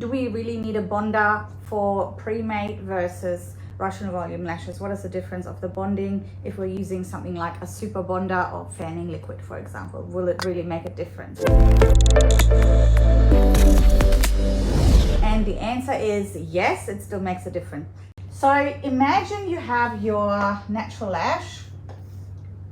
do we really need a bonder for pre-made versus Russian volume lashes? What is the difference of the bonding if we're using something like a super bonder or fanning liquid, for example? Will it really make a difference? And the answer is yes, it still makes a difference. So imagine you have your natural lash,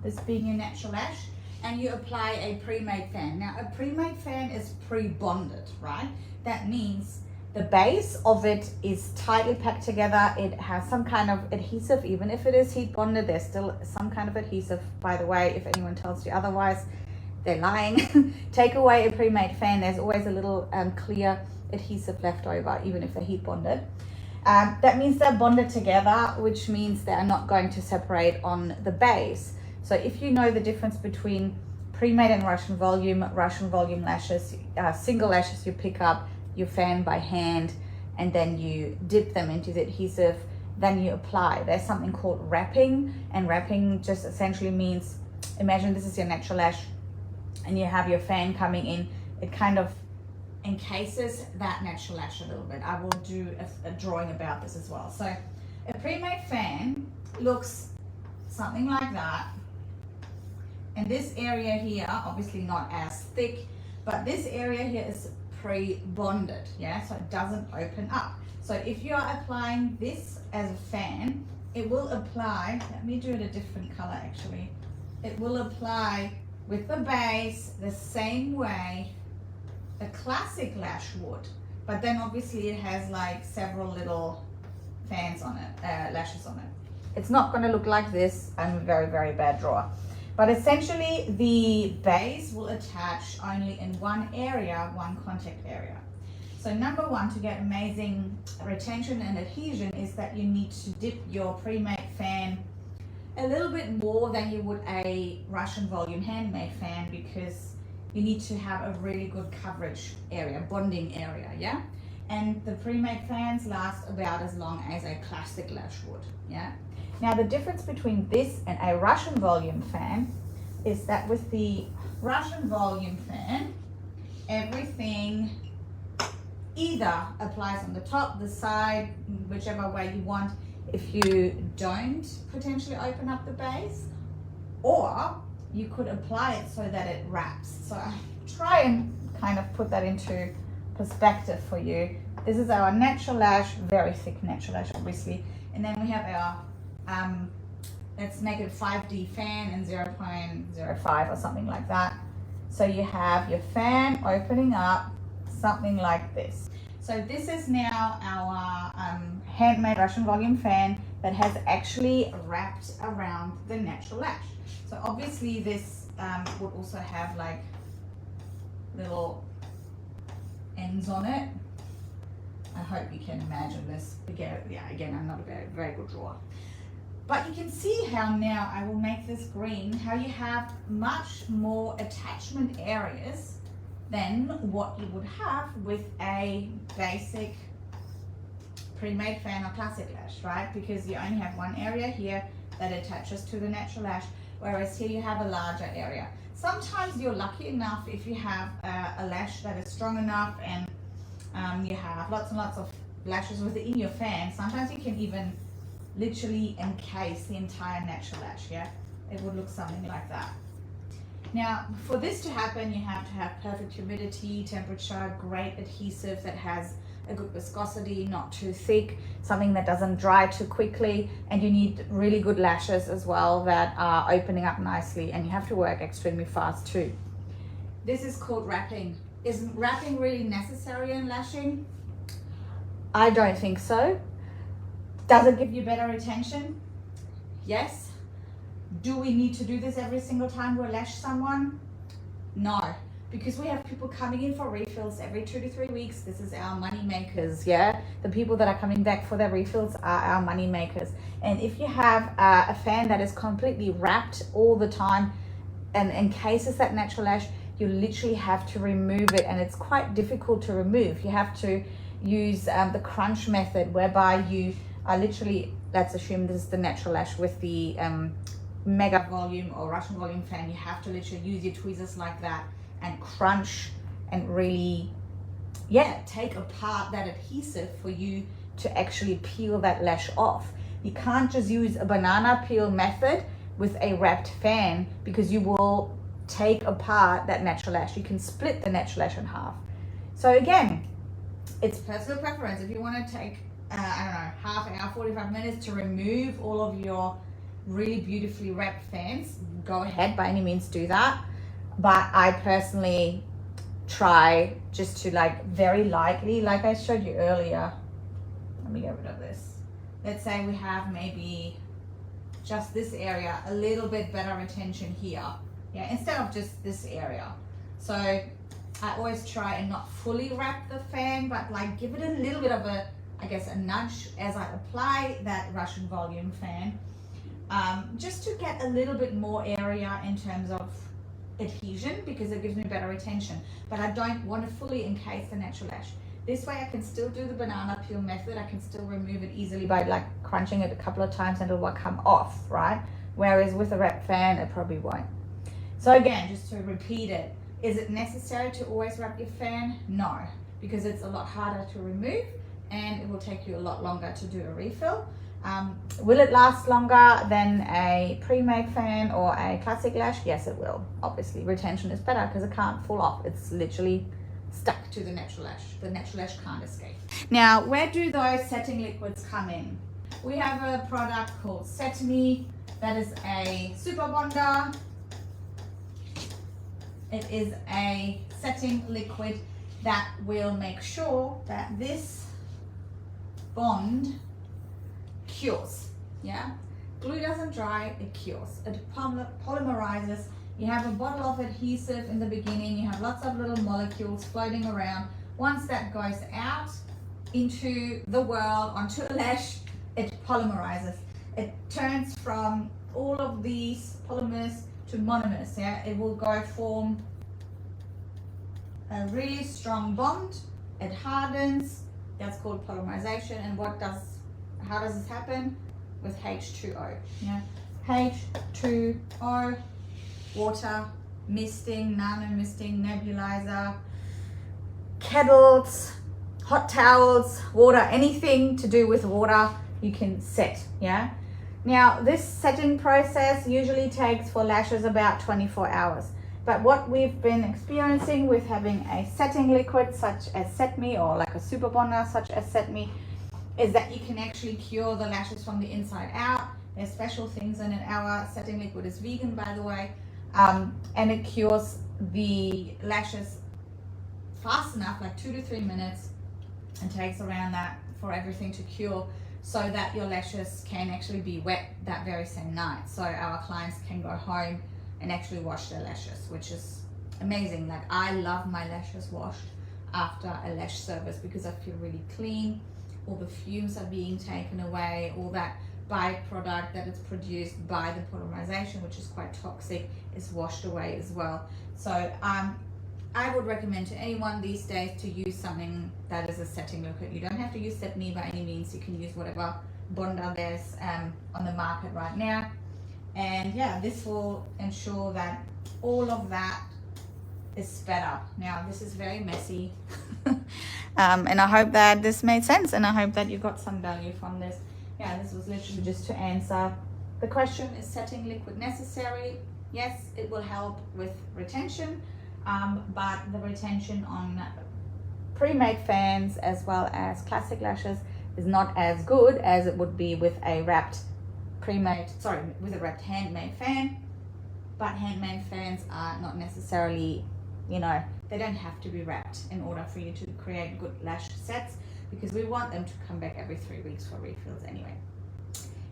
this being your natural lash, and you apply a pre-made fan. Now a pre-made fan is pre-bonded, right? That means the base of it is tightly packed together. It has some kind of adhesive. Even if it is heat bonded, there's still some kind of adhesive. By the way, if anyone tells you otherwise, they're lying. Take away a pre-made fan, there's always a little clear adhesive left over, even if they're heat bonded. That means they're bonded together, which means they're not going to separate on the base. So if you know the difference between pre-made and Russian volume lashes, single lashes you pick up, you fan by hand, and then you dip them into the adhesive, then you apply. There's something called wrapping, and wrapping just essentially means, imagine this is your natural lash and you have your fan coming in. It kind of encases that natural lash a little bit. I will do a drawing about this as well. So a pre-made fan looks something like that. And this area here, obviously not as thick, but this area here is pre-bonded, yeah, so it doesn't open up. So if you are applying this as a fan, it will apply, let me do it a different color actually. It will apply with the base the same way a classic lash would, but then obviously it has like several little fans on it, lashes on it. It's not going to look like this. I'm a very, very bad drawer. But essentially the base will attach only in one area, one contact area. So number one, to get amazing retention and adhesion is that you need to dip your pre-made fan a little bit more than you would a Russian volume handmade fan, because you need to have a really good coverage area, bonding area, yeah? And the pre-made fans last about as long as a classic lash would, yeah? Now the difference between this and a Russian volume fan is that with the Russian volume fan, everything either applies on the top, the side, whichever way you want, if you don't potentially open up the base, or you could apply it so that it wraps. So I try and kind of put that into perspective for you. This is our natural lash, very thick natural lash obviously, and then we have our let's make it 5D fan and 0.05 or something like that. So you have your fan opening up something like this. So this is now our handmade Russian volume fan that has actually wrapped around the natural lash. So obviously this would also have like little ends on it. I hope you can imagine this. Again, I'm not a very good drawer. But you can see how now I will make this green, how you have much more attachment areas than what you would have with a basic pre-made fan or classic lash, right? Because you only have one area here that attaches to the natural lash, whereas here you have a larger area. Sometimes you're lucky enough if you have a lash that is strong enough and you have lots and lots of lashes within your fan. Sometimes you can even literally encase the entire natural lash, yeah? It would look something like that. Now, for this to happen, you have to have perfect humidity, temperature, great adhesive that has a good viscosity, not too thick, something that doesn't dry too quickly, and you need really good lashes as well that are opening up nicely, and you have to work extremely fast too. This is called wrapping. Is wrapping really necessary in lashing? I don't think so. Does it give you better retention? Yes. Do we need to do this every single time we lash someone? No, because we have people coming in for refills every 2 to 3 weeks. This is our money makers, yeah? The people that are coming back for their refills are our money makers. And if you have a fan that is completely wrapped all the time and encases that natural lash, you literally have to remove it, and it's quite difficult to remove. You have to use the crunch method, whereby you are literally, let's assume this is the natural lash with the mega volume or Russian volume fan. You have to literally use your tweezers like that and crunch and really take apart that adhesive for you to actually peel that lash off. You can't just use a banana peel method with a wrapped fan, because you will take apart that natural lash. You can split the natural lash in half. So again, it's personal preference. If you want to take, I don't know, half an hour, 45 minutes to remove all of your really beautifully wrapped fans, go ahead, by any means do that. But I personally try just to like very lightly, like I showed you earlier. Let me get rid of this. Let's say we have maybe just this area, a little bit better retention here, yeah, instead of just this area. So I always try and not fully wrap the fan, but like give it a little bit of a, I guess, a nudge as I apply that Russian volume fan, just to get a little bit more area in terms of adhesion, because it gives me better retention. But I don't want to fully encase the natural lash. This way I can still do the banana peel method. I can still remove it easily by like crunching it a couple of times and it will come off, right? Whereas with a wrap fan, it probably won't. So again, just to repeat it, is it necessary to always wrap your fan? No, because it's a lot harder to remove and it will take you a lot longer to do a refill. Will it last longer than a pre-made fan or a classic lash? Yes, it will. Obviously, retention is better because it can't fall off. It's literally stuck to the natural lash. The natural lash can't escape. Now, where do those setting liquids come in? We have a product called Set Me. That is a super bonder. It is a setting liquid that will make sure that this bond cures. Yeah, glue doesn't dry, it cures. It polymerizes. You have a bottle of adhesive in the beginning, you have lots of little molecules floating around. Once that goes out into the world, onto a lash, it polymerizes. It turns from all of these polymers to monomers. Yeah, it will go form a really strong bond. It hardens. That's called polymerization. And how does this happen? With H2O. Yeah, H2O, water, misting, nano misting, nebulizer, kettles, hot towels, water, anything to do with water you can set. Yeah. Now this setting process usually takes for lashes about 24 hours. But what we've been experiencing with having a setting liquid such as Set Me, or like a super bonder such as Set Me, is that you can actually cure the lashes from the inside out. There's special things in it. Our setting liquid is vegan, by the way, and it cures the lashes fast enough, like 2 to 3 minutes, and takes around that for everything to cure, so that your lashes can actually be wet that very same night. So our clients can go home and actually wash their lashes, which is amazing. Like, I love my lashes washed after a lash service because I feel really clean. All the fumes are being taken away, all that byproduct that is produced by the polymerization, which is quite toxic, is washed away as well. So I would recommend to anyone these days to use something that is a setting liquid. You don't have to use Set Me by any means. You can use whatever bonder there's on the market right now. And yeah, this will ensure that all of that is sped up. Now, this is very messy. And I hope that this made sense, and I hope that you got some value from this. Yeah, this was literally just to answer the question, is setting liquid necessary? Yes, it will help with retention, but the retention on pre-made fans as well as classic lashes is not as good as it would be with a wrapped with a wrapped handmade fan. But handmade fans are not necessarily, you know, they don't have to be wrapped in order for you to create good lash sets, because we want them to come back every 3 weeks for refills anyway.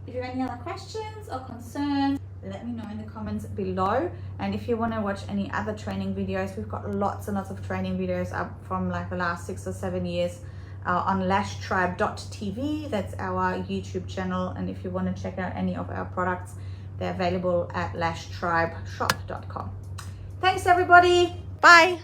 If you have any other questions or concerns, let me know in the comments below. And if you want to watch any other training videos, we've got lots and lots of training videos up from like the last 6 or 7 years on lashtribe.tv. That's our YouTube channel. And if you want to check out any of our products, they're available at lashtribeshop.com. Thanks everybody. Bye.